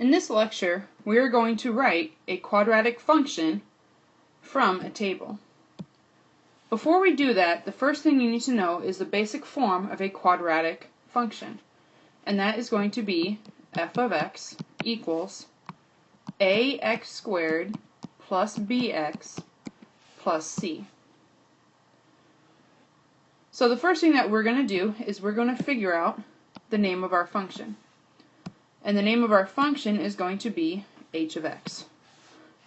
In this lecture, we are going to write a quadratic function from a table. Before we do that, the first thing you need to know is the basic form of a quadratic function. And that is going to be f of x equals ax squared plus bx plus c. So the first thing that we're going to do is we're going to figure out the name of our function. And the name of our function is going to be h of x.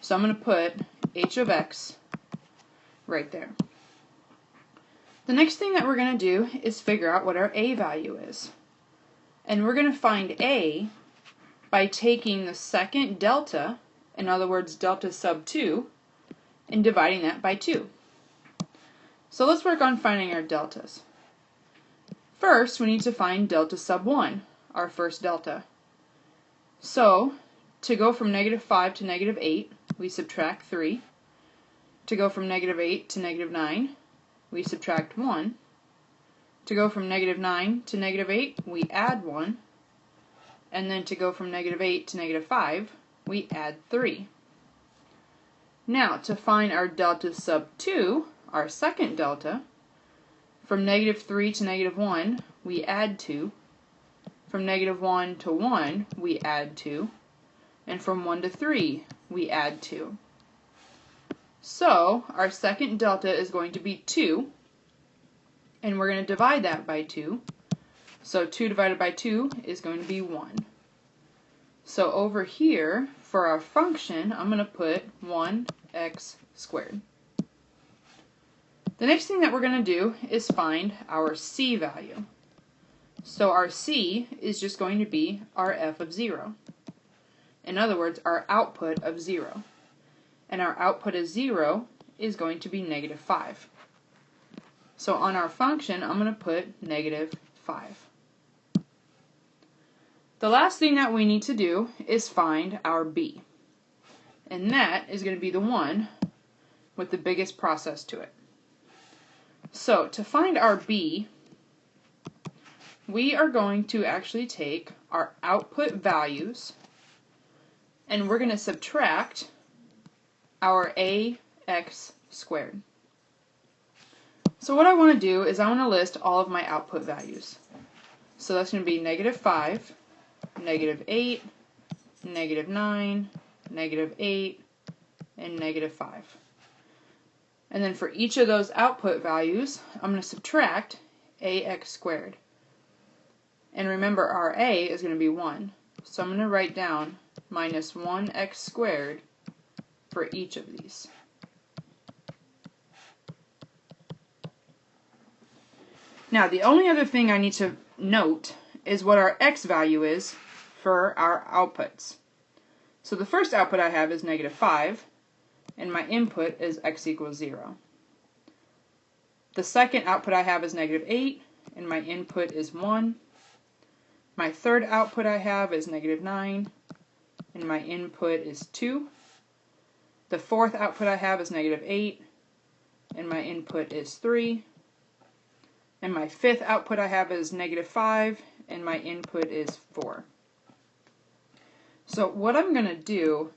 So I'm going to put h of x right there. The next thing that we're going to do is figure out what our a value is. And we're going to find a by taking the second delta, in other words delta sub 2, and dividing that by 2. So let's work on finding our deltas. First, we need to find delta sub 1, our first delta. So, to go from negative 5 to negative 8, we subtract 3. To go from negative 8 to negative 9, we subtract 1. To go from negative 9 to negative 8, we add 1. And then to go from negative 8 to negative 5, we add 3. Now, to find our delta sub 2, our second delta, from negative 3 to negative 1, we add 2. From negative 1 to 1, we add 2. And from 1 to 3, we add 2. So, our second delta is going to be 2. And we're going to divide that by 2. So 2 divided by 2 is going to be 1. So over here, for our function, I'm going to put 1x squared. The next thing that we're going to do is find our c value. So our c is just going to be our f of 0. In other words, our output of 0. And our output of 0 is going to be negative 5. So on our function, I'm going to put negative 5. The last thing that we need to do is find our b. And that is going to be the one with the biggest process to it. So to find our b, we are going to actually take our output values and we're going to subtract our ax squared. So what I want to do is I want to list all of my output values. So that's going to be negative 5, negative 8, negative 9, negative 8, and negative 5. And then for each of those output values, I'm going to subtract ax squared. And remember, our a is going to be 1. So I'm going to write down minus 1x squared for each of these. Now, the only other thing I need to note is what our x value is for our outputs. So the first output I have is negative 5, and my input is x equals 0. The second output I have is negative 8, and my input is 1. My third output I have is negative 9, and my input is 2. The fourth output I have is negative 8, and my input is 3. And my fifth output I have is negative 5, and my input is 4. So what I'm going to do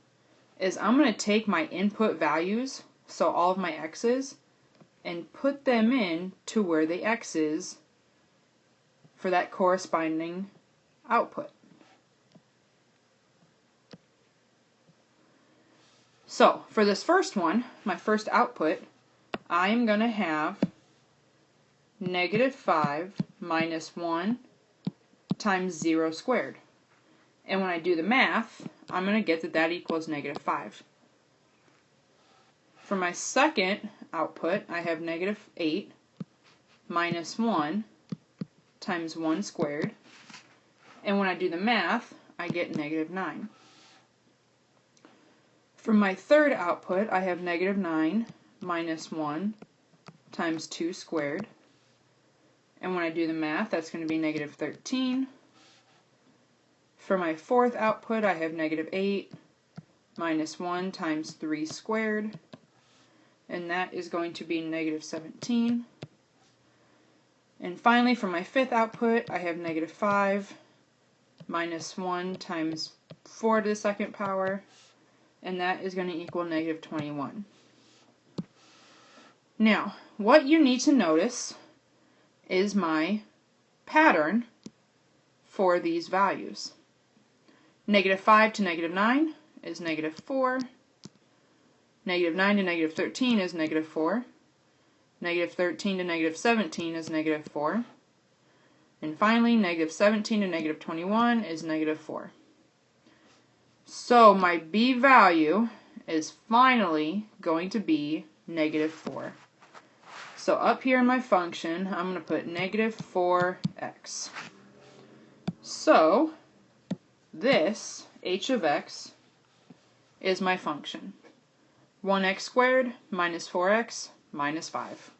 is I'm going to take my input values, so all of my x's, and put them in to where the x is for that corresponding output. So for this first one, my first output, I'm going to have negative 5 minus 1 times 0 squared. And when I do the math, I'm going to get that that equals negative 5. For my second output, I have negative 8 minus 1 times 1 squared. And when I do the math, I get negative 9. For my third output, I have negative 9 minus 1 times 2 squared. And when I do the math, that's going to be negative 13. For my fourth output, I have negative 8 minus 1 times 3 squared. And that is going to be negative 17. And finally, for my fifth output, I have negative 5 minus 1 times 4 to the second power, and that is going to equal negative 21. Now, what you need to notice is my pattern for these values. Negative 5 to negative 9 is negative 4. Negative 9 to negative 13 is negative 4. Negative 13 to negative 17 is negative 4. And finally, negative 17 to negative 21 is negative 4. So my b value is finally going to be negative 4. So up here in my function, I'm going to put negative 4x. So this, h of x, is my function. 1x squared minus 4x minus 5.